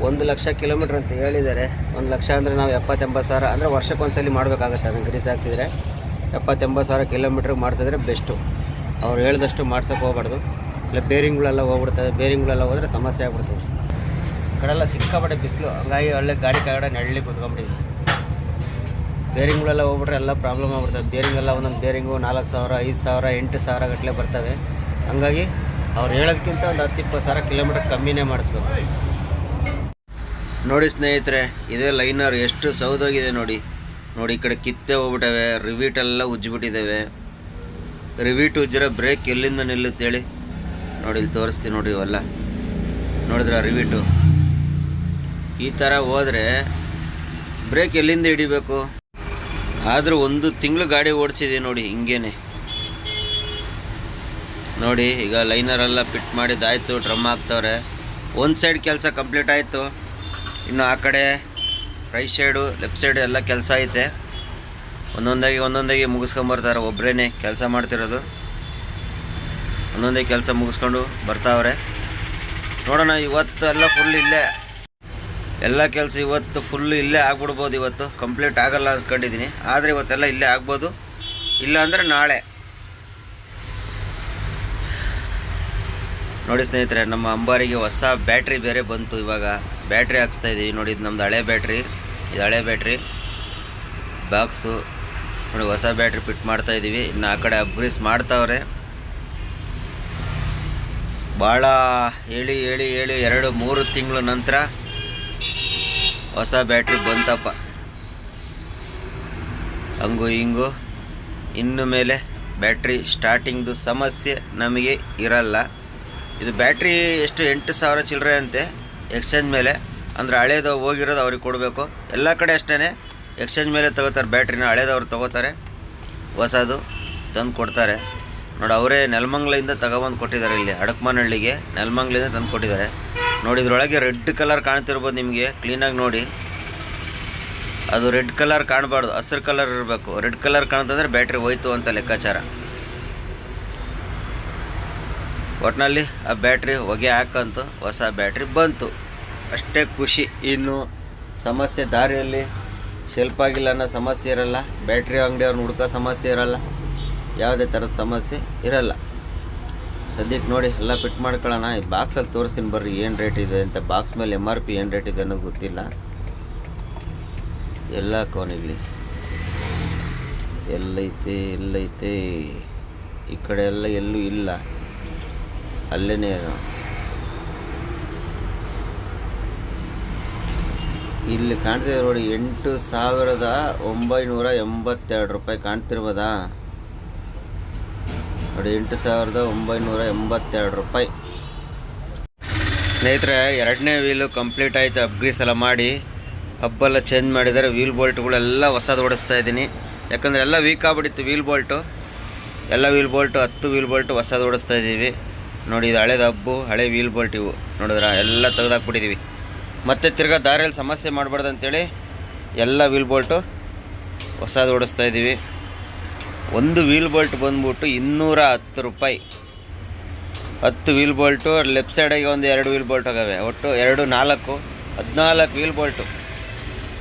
1,00,000 ಕಿಲೋಮೀಟ್ರ್ ಅಂತ ಹೇಳಿದ್ದಾರೆ. 1,00,000 ಅಂದರೆ ನಾವು 70-80 ಸಾವಿರ ಅಂದರೆ ವರ್ಷಕ್ಕೊಂದ್ಸಲಿ ಮಾಡಬೇಕಾಗತ್ತೆ. ಅದನ್ನು ಗ್ರೀಸ್ ಹಾಕ್ಸಿದ್ರೆ 70-80 ಸಾವಿರ ಕಿಲೋಮೀಟ್ರಿಗೆ ಮಾಡಿಸಿದ್ರೆ ಬೆಸ್ಟು. ಅವ್ರು ಹೇಳಿದಷ್ಟು ಮಾಡ್ಸೋಕೆ ಹೋಗ್ಬಾರ್ದು. ಇಲ್ಲ ಬೇರಿಂಗ್ಗಳೆಲ್ಲ ಹೋಗ್ಬಿಡ್ತವೆ. ಬೇರಿಂಗ್ಗಳೆಲ್ಲ ಹೋದರೆ ಸಮಸ್ಯೆ ಆಗ್ಬಿಡ್ತವೆ. ಈ ಕಡೆಲ್ಲ ಸಿಕ್ಕಾಪಟ್ಟೆ ಬಿಸಿಲು, ಹಂಗಾಗಿ ಒಳ್ಳೆ ಗಾಡಿ ಕೆಳಗಡೆ ನೆರಳಿ ಕೂತ್ಕೊಂಡ್ಬಿಟ್ಟಿದ್ವಿ. ಬೇರಿಂಗ್ಗಳೆಲ್ಲ ಹೋಗ್ಬಿಟ್ರೆ ಎಲ್ಲ ಪ್ರಾಬ್ಲಮ್ ಆಗ್ಬಿಡ್ತವೆ. ಬೇರಿಂಗೆಲ್ಲ ಒಂದೊಂದು ಬೇರಿಂಗು 4,000, 5,000, 8,000 ಗಟ್ಟಲೆ ಬರ್ತವೆ. ಹಂಗಾಗಿ ಅವ್ರು ಹೇಳೋದಕ್ಕಿಂತ ಒಂದು 10-20 ಸಾವಿರ ಕಿಲೋಮೀಟ್ರ್ ಕಮ್ಮಿನೇ ಮಾಡಿಸ್ಬೇಕು. ನೋಡಿ ಸ್ನೇಹಿತರೆ, ಇದೇ ಲೈನರ್ ಎಷ್ಟು ಸೌದೋಗಿದೆ ನೋಡಿ. ನೋಡಿ ಈ ಕಡೆ ಕಿತ್ತೆ ಹೋಗ್ಬಿಟ್ಟವೆ. ರಿವೀಟೆಲ್ಲ ಉಜ್ಜಿಬಿಟ್ಟಿದ್ದಾವೆ. ರಿವೀಟ್ ಉಜ್ಜಿರೋ ಬ್ರೇಕ್ ಎಲ್ಲಿಂದ ನಿಲ್ಲುತ್ತೇಳಿ ನೋಡಿ. ಇಲ್ಲಿ ತೋರಿಸ್ತೀನಿ ನೋಡಿ. ಇವೆಲ್ಲ ನೋಡಿದ್ರೆ ರಿವೀಟು ಈ ಥರ ಹೋದರೆ ಬ್ರೇಕ್ ಎಲ್ಲಿಂದ ಹಿಡಿಬೇಕು. ಆದರೂ 1 ತಿಂಗಳು ಗಾಡಿ ಓಡಿಸಿದೆ ನೋಡಿ ಹಿಂಗೇನೆ. ನೋಡಿ ಈಗ ಲೈನರೆಲ್ಲ ಫಿಟ್ ಮಾಡಿದ್ದಾಯಿತು. ಡ್ರಮ್ ಹಾಕ್ತವ್ರೆ. ಒಂದು ಸೈಡ್ ಕೆಲಸ ಕಂಪ್ಲೀಟ್ ಆಯಿತು. ಇನ್ನು ಆ ಕಡೆ ರೈಟ್ ಸೈಡು ಲೆಫ್ಟ್ ಸೈಡು ಎಲ್ಲ ಕೆಲಸ ಐತೆ. ಒಂದೊಂದಾಗಿ ಮುಗಿಸ್ಕೊಂಬರ್ತಾರೆ. ಒಬ್ಬರೇ ಕೆಲಸ ಮಾಡ್ತಿರೋದು. ಒಂದೊಂದೇ ಕೆಲಸ ಮುಗಿಸ್ಕೊಂಡು ಬರ್ತಾವ್ರೆ. ನೋಡೋಣ. ಇವತ್ತು ಎಲ್ಲ ಫುಲ್ ಇಲ್ಲೇ ಎಲ್ಲ ಕೆಲಸ ಇವತ್ತು ಫುಲ್ಲು ಇಲ್ಲೇ ಆಗ್ಬಿಡ್ಬೋದು. ಇವತ್ತು ಕಂಪ್ಲೀಟ್ ಆಗಲ್ಲ ಅಂದ್ಕೊಂಡಿದ್ದೀನಿ. ಆದರೆ ಇವತ್ತೆಲ್ಲ ಇಲ್ಲೇ ಆಗ್ಬೋದು. ಇಲ್ಲ ಅಂದರೆ ನಾಳೆ. ನೋಡಿ ಸ್ನೇಹಿತರೆ, ನಮ್ಮ ಅಂಬಾರಿಗೆ ಹೊಸ ಬ್ಯಾಟ್ರಿ ಬೇರೆ ಬಂತು. ಇವಾಗ ಬ್ಯಾಟ್ರಿ ಹಾಕ್ಸ್ತಾ ಇದ್ದೀವಿ ನೋಡಿ. ಇದು ನಮ್ಮದು ಹಳೆ ಬ್ಯಾಟ್ರಿ. ಇದು ಹಳೆ ಬ್ಯಾಟ್ರಿ ಬಾಕ್ಸು ನೋಡಿ. ಹೊಸ ಬ್ಯಾಟ್ರಿ ಫಿಟ್ ಮಾಡ್ತಾಯಿದ್ದೀವಿ. ಇನ್ನು ಆ ಕಡೆ ಅಪ್ಗ್ರೀಸ್ ಮಾಡ್ತಾವ್ರೆ. ಭಾಳ ಹೇಳಿ 2-3 ತಿಂಗಳ ನಂತರ ಹೊಸ ಬ್ಯಾಟ್ರಿ ಬಂತಪ್ಪ. ಹಂಗು ಹಿಂಗು ಇನ್ನು ಮೇಲೆ ಬ್ಯಾಟ್ರಿ ಸ್ಟಾರ್ಟಿಂಗ್ದು ಸಮಸ್ಯೆ ನಮಗೆ ಇರಲ್ಲ. ಇದು ಬ್ಯಾಟ್ರಿ ಎಷ್ಟು 8,000 ಚಿಲ್ಲರೆ ಅಂತೆ ಎಕ್ಸ್ಚೇಂಜ್ ಮೇಲೆ. ಅಂದರೆ ಹಳೇದು ಹೋಗಿರೋದು ಅವ್ರಿಗೆ ಕೊಡಬೇಕು. ಎಲ್ಲ ಕಡೆ ಅಷ್ಟೇ ಎಕ್ಸ್ಚೇಂಜ್ ಮೇಲೆ ತೊಗೋತಾರೆ ಬ್ಯಾಟ್ರಿನ. ಹಳೇದವ್ರು ತೊಗೋತಾರೆ, ಹೊಸದು ತಂದು ಕೊಡ್ತಾರೆ ನೋಡಿ. ಅವರೇ ನೆಲಮಂಗ್ಲಿಂದ ತಗೊಬಂದು ಕೊಟ್ಟಿದ್ದಾರೆ. ಇಲ್ಲಿ ಅಡಕಮನಹಳ್ಳಿಗೆ ನೆಲಮಂಗ್ಲಿಂದ ತಂದು ಕೊಟ್ಟಿದ್ದಾರೆ ನೋಡಿ. ಇದ್ರೊಳಗೆ ರೆಡ್ ಕಲರ್ ಕಾಣ್ತಿರ್ಬೋದು ನಿಮಗೆ. ಕ್ಲೀನಾಗಿ ನೋಡಿ. ಅದು ರೆಡ್ ಕಲರ್ ಕಾಣಬಾರ್ದು, ಹಸಿರು ಕಲರ್ ಇರಬೇಕು. ರೆಡ್ ಕಲರ್ ಕಾಣ್ತಂದ್ರೆ ಬ್ಯಾಟ್ರಿ ಹೋಯ್ತು ಅಂತ ಲೆಕ್ಕಾಚಾರ. ಒಟ್ಟಿನಲ್ಲಿ ಆ ಬ್ಯಾಟ್ರಿ ಹೊಗೆ ಹಾಕಂತು ಹೊಸ ಬ್ಯಾಟ್ರಿ ಬಂತು. ಅಷ್ಟೇ ಖುಷಿ. ಇನ್ನು ಸಮಸ್ಯೆ ದಾರಿಯಲ್ಲಿ ಶೆಲ್ಪ್ ಆಗಿಲ್ಲ ಅನ್ನೋ ಸಮಸ್ಯೆ ಇರಲ್ಲ. ಬ್ಯಾಟ್ರಿ ಅಂಗಡಿಯವ್ರನ್ನ ಹುಡ್ಕೋ ಸಮಸ್ಯೆ ಇರಲ್ಲ. ಯಾವುದೇ ಥರದ ಸಮಸ್ಯೆ ಇರಲ್ಲ. ಸದ್ಯಕ್ಕೆ ನೋಡಿ ಎಲ್ಲ ಫಿಟ್ ಮಾಡ್ಕೊಳ್ಳೋಣ. ಈ ಬಾಕ್ಸಲ್ಲಿ ತೋರಿಸ್ತೀನಿ ಬರ್ರಿ ಏನು ರೇಟ್ ಇದೆ ಅಂತ. ಬಾಕ್ಸ್ ಮೇಲೆ MRP ಏನು ರೇಟ್ ಇದೆ ಅನ್ನೋದು ಗೊತ್ತಿಲ್ಲ. ಎಲ್ಲ ಕೋನಿಗ್ಲಿ ಎಲ್ಲೈತೆ ಈ ಕಡೆ ಎಲ್ಲ ಎಲ್ಲೂ ಇಲ್ಲ. ಅಲ್ಲೇ ಇಲ್ಲಿ ಕಾಣ್ತಿದೆ ನೋಡಿ. 8,982 ರೂಪಾಯಿ ಕಾಣ್ತಿರ್ಬೋದಾ ನೋಡಿ. 8,982 ರೂಪಾಯಿ. ಸ್ನೇಹಿತರೆ, 2ನೇ ವೀಲು ಕಂಪ್ಲೀಟ್ ಆಯಿತು. ಅಪ್ಗ್ರೀಸ್ ಎಲ್ಲ ಮಾಡಿ ಹಬ್ಬೆಲ್ಲ ಚೇಂಜ್ ಮಾಡಿದ್ದಾರೆ. ವೀಲ್ ಬೋಲ್ಟ್ಗಳೆಲ್ಲ ಹೊಸದು ಓಡಿಸ್ತಾ ಇದ್ದೀನಿ. ಯಾಕಂದರೆ ಎಲ್ಲ ವೀಕ್ ಆಗಿಬಿಟ್ಟಿತ್ತು ವೀಲ್ ಬೋಲ್ಟು. ಎಲ್ಲ ವೀಲ್ ಬೋಲ್ಟು 10 ವೀಲ್ ಬೋಲ್ಟು ಹೊಸದು ಓಡಿಸ್ತಾ ಇದ್ದೀವಿ ನೋಡಿ. ಇದು ಹಳೇದು ಹಬ್ಬು, ಹಳೆ ವೀಲ್ ಬೋಲ್ಟ್ ಇವು ನೋಡಿದ್ರೆ ಎಲ್ಲ ತೆಗೆದಾಕ್ಬಿಟ್ಟಿದ್ದೀವಿ. ಮತ್ತು ತಿರ್ಗಾ ದಾರಿಯಲ್ಲಿ ಸಮಸ್ಯೆ ಮಾಡಬಾರ್ದು ಅಂತೇಳಿ ಎಲ್ಲ ವೀಲ್ ಬೋಲ್ಟು ಹೊಸದು ಓಡಿಸ್ತಾ ಇದ್ದೀವಿ. ಒಂದು ವೀಲ್ ಬೋಲ್ಟ್ ಬಂದ್ಬಿಟ್ಟು 210 ರೂಪಾಯಿ. 10 ವೀಲ್ ಬೋಲ್ಟು. ಲೆಫ್ಟ್ ಸೈಡಿಗೆ ಒಂದು 2 ವೀಲ್ ಬೋಲ್ಟ್ ಹೋಗವೆ. ಒಟ್ಟು 2, 4, 14 ವೀಲ್ ಬೋಲ್ಟು.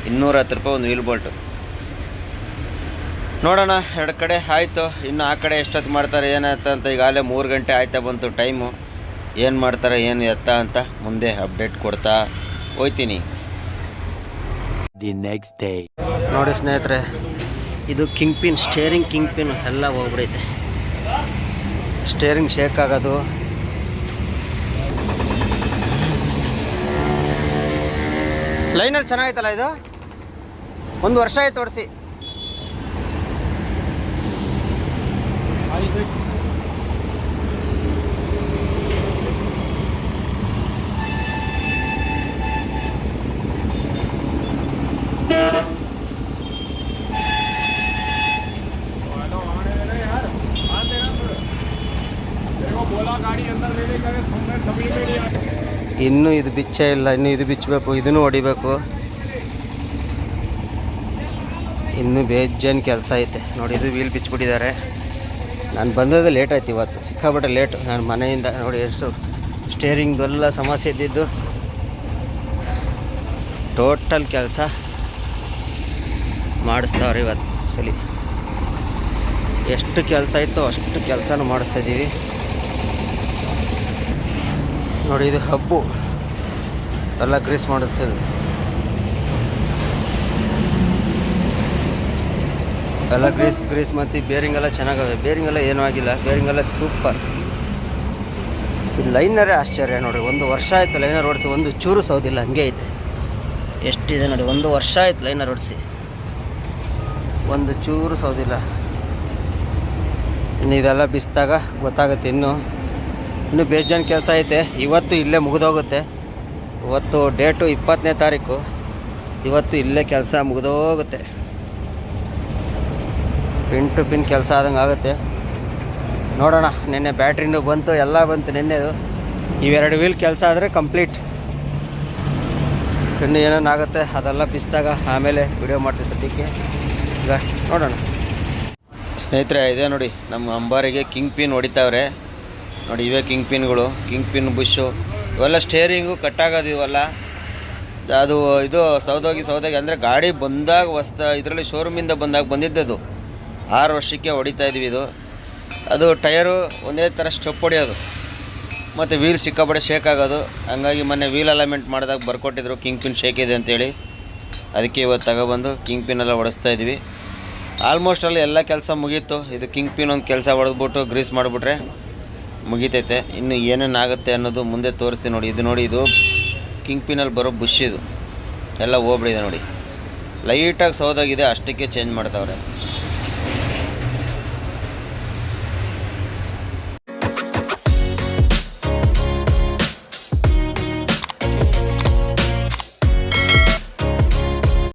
210 ರೂಪಾಯಿ ಒಂದು ವೀಲ್ ಬೋಲ್ಟು. ನೋಡೋಣ. 2 ಕಡೆ ಆಯಿತು. ಇನ್ನು ಆ ಕಡೆ ಎಷ್ಟೊತ್ತು ಮಾಡ್ತಾರೆ ಏನಾಯ್ತು ಅಂತ. ಈಗಾಗಲೇ 3 ಗಂಟೆ ಆಯ್ತಾ ಬಂತು ಟೈಮು. ಏನು ಮಾಡ್ತಾರೆ ಏನು ಎತ್ತ ಅಂತ ಮುಂದೆ ಅಪ್ಡೇಟ್ ಕೊಡ್ತಾ ಹೋಗ್ತೀನಿ. ದಿ ನೆಕ್ಸ್ಟ್ ಡೇ ನೋಡಿ ಸ್ನೇಹಿತರೆ, ಇದು king pin, steering king pin ಎಲ್ಲ ಹೋಗ್ಬಿಡೈತೆ. ಸ್ಟೇರಿಂಗ್ ಶೇಕ್ ಆಗೋದು. ಲೈನರ್ ಚೆನ್ನಾಗೈತಲ್ಲ ಇದು. 1 ವರ್ಷ ಆಯ್ತು ಓಡಿಸಿ. ಇನ್ನೂ ಇದು ಬಿಚ್ಚೇ ಇಲ್ಲ, ಇನ್ನೂ ಇದು ಬಿಚ್ಚಬೇಕು, ಇದನ್ನು ಹೊಡಿಬೇಕು. ಇನ್ನೂ ಬೇಜಾನ್ ಕೆಲಸ ಐತೆ ನೋಡಿ. ಇದು ವೀಲ್ ಬಿಚ್ಚಿಬಿಟ್ಟಿದ್ದಾರೆ. ನಾನು ಬಂದದ್ದು ಲೇಟ್ ಆಯ್ತು ಇವತ್ತು, ಸಿಕ್ಕಾಬಿಟ್ಟೆ ಲೇಟು. ನಾನು ಮನೆಯಿಂದ ನೋಡಿ ಎಷ್ಟು ಸ್ಟೇರಿಂಗ್ದೆಲ್ಲ ಸಮಸ್ಯೆ ಇದ್ದಿದ್ದು. ಟೋಟಲ್ ಕೆಲಸ ಮಾಡಿಸ್ತಾವ್ರೆ ಇವತ್ತು ಸಲಿ. ಎಷ್ಟು ಕೆಲಸ ಇತ್ತು ಅಷ್ಟು ಕೆಲಸನೂ ಮಾಡಿಸ್ತಾಯಿದ್ದೀವಿ ನೋಡಿ. ಇದು ಹಬ್ಬು ಎಲ್ಲ ಗ್ರೀಸ್ ಮಾಡಿಸ್ತದೆ, ಎಲ್ಲ ಗ್ರೀಸ್ ಮತ್ತು ಬೇರಿಂಗ್ ಎಲ್ಲ ಚೆನ್ನಾಗವೆ. ಬೇರಿಂಗ್ ಎಲ್ಲ ಏನೂ ಆಗಿಲ್ಲ, ಬೇರಿಂಗ್ ಎಲ್ಲ ಸೂಪರ್. ಇದು ಲೈನರೇ ಆಶ್ಚರ್ಯ ನೋಡಿ. 1 ವರ್ಷ ಆಯಿತು ಲೈನರ್ ಓಡಿಸಿ, ಒಂದು ಚೂರು ಸೌದಿಲ್ಲ, ಹಂಗೆ ಐತೆ. ಎಷ್ಟಿದೆ ನೋಡಿ, 1 ವರ್ಷ ಆಯ್ತು ಲೈನರ್ ಓಡಿಸಿ, ಒಂದು ಚೂರು ಸೌದಿಲ್ಲ. ಇನ್ನು ಇದೆಲ್ಲ ಬಿಸಿದಾಗ ಗೊತ್ತಾಗುತ್ತೆ. ಇನ್ನೂ ಬೇಜಾನ್ ಕೆಲಸ ಐತೆ. ಇವತ್ತು ಇಲ್ಲೇ ಮುಗಿದೋಗುತ್ತೆ. ಇವತ್ತು ಡೇಟು 20ನೇ ತಾರೀಕು. ಇವತ್ತು ಇಲ್ಲೇ ಕೆಲಸ ಮುಗಿದೋಗುತ್ತೆ. ಪಿನ್ ಟು ಪಿನ್ ಕೆಲಸ ಆದಂಗೆ ಆಗುತ್ತೆ. ನೋಡೋಣ. ನಿನ್ನೆ ಬ್ಯಾಟ್ರಿನೂ ಬಂತು, ಎಲ್ಲ ಬಂತು ನಿನ್ನೆದು. ಇವೆರಡು ವೀಲ್ ಕೆಲಸ ಆದರೆ ಕಂಪ್ಲೀಟ್. ಇನ್ನು ಏನೇನಾಗುತ್ತೆ ಅದೆಲ್ಲ ಬಿಸಿದಾಗ ಆಮೇಲೆ ವಿಡಿಯೋ ಮಾಡ್ತೀವಿ. ಸದ್ಯಕ್ಕೆ ಈಗ ನೋಡೋಣ. ಸ್ನೇಹಿತರೆ, ಇದೆ ನೋಡಿ ನಮ್ಮ ಅಂಬಾರಿಗೆ ಕಿಂಗ್ ಪಿನ್ ಹೊಡಿತಾವ್ರೆ ನೋಡಿ. ಇವೇ ಕಿಂಗ್ ಪಿನ್ಗಳು, ಕಿಂಗ್ ಪಿನ್ ಬುಷು ಇವೆಲ್ಲ. ಸ್ಟೇರಿಂಗು ಕಟ್ಟಾಗೋದು ಇವೆಲ್ಲ. ಅದು ಇದು ಸೌದೋಗಿ ಅಂದರೆ ಗಾಡಿ ಬಂದಾಗ ಇದರಲ್ಲಿ ಶೋರೂಮಿಂದ ಬಂದಿದ್ದದು. 6 ವರ್ಷಕ್ಕೆ ಹೊಡಿತಾ ಇದ್ವಿ ಇದು. ಅದು ಟಯರು ಒಂದೇ ಥರ ಸ್ಟೆಪ್ ಹೊಡೆಯೋದು ಮತ್ತು ವೀಲ್ ಸಿಕ್ಕಾಪಟ್ಟೆ ಶೇಕ್ ಆಗೋದು. ಹಂಗಾಗಿ ಮೊನ್ನೆ ವೀಲ್ ಅಲೈನ್ಮೆಂಟ್ ಮಾಡಿದಾಗ ಬರ್ಕೊಟ್ಟಿದ್ರು ಕಿಂಗ್ ಪಿನ್ ಶೇಕ್ ಇದೆ ಅಂತೇಳಿ. ಅದಕ್ಕೆ ಇವತ್ತು ತಗೊಬಂದು ಕಿಂಗ್ ಪಿನ್ ಎಲ್ಲ ಹೊಡೆಸ್ತಾ ಇದ್ವಿ. ಆಲ್ಮೋಸ್ಟ್ ಅಲ್ಲಿ ಎಲ್ಲ ಕೆಲಸ ಮುಗೀತು. ಇದು ಕಿಂಗ್ ಪಿನ್ ಒಂದು ಕೆಲಸ ಹೊಡೆದ್ಬಿಟ್ಟು ಗ್ರೀಸ್ ಮಾಡಿಬಿಟ್ರೆ ಮುಗೀತೈತೆ. ಇನ್ನು ಏನೇನಾಗುತ್ತೆ ಅನ್ನೋದು ಮುಂದೆ ತೋರಿಸ್ತೀನಿ ನೋಡಿ. ಇದು ನೋಡಿ, ಇದು ಕಿಂಗ್ ಪಿನಲ್ಲಿ ಬರೋ ಬುಷ್. ಇದು ಎಲ್ಲ ಹೋಗ್ಬಿಡಿದೆ ನೋಡಿ. ಲೈಟಾಗಿ ಸೌದಾಗಿದೆ, ಅಷ್ಟಕ್ಕೆ ಚೇಂಜ್ ಮಾಡ್ತಾವ್ರೆ.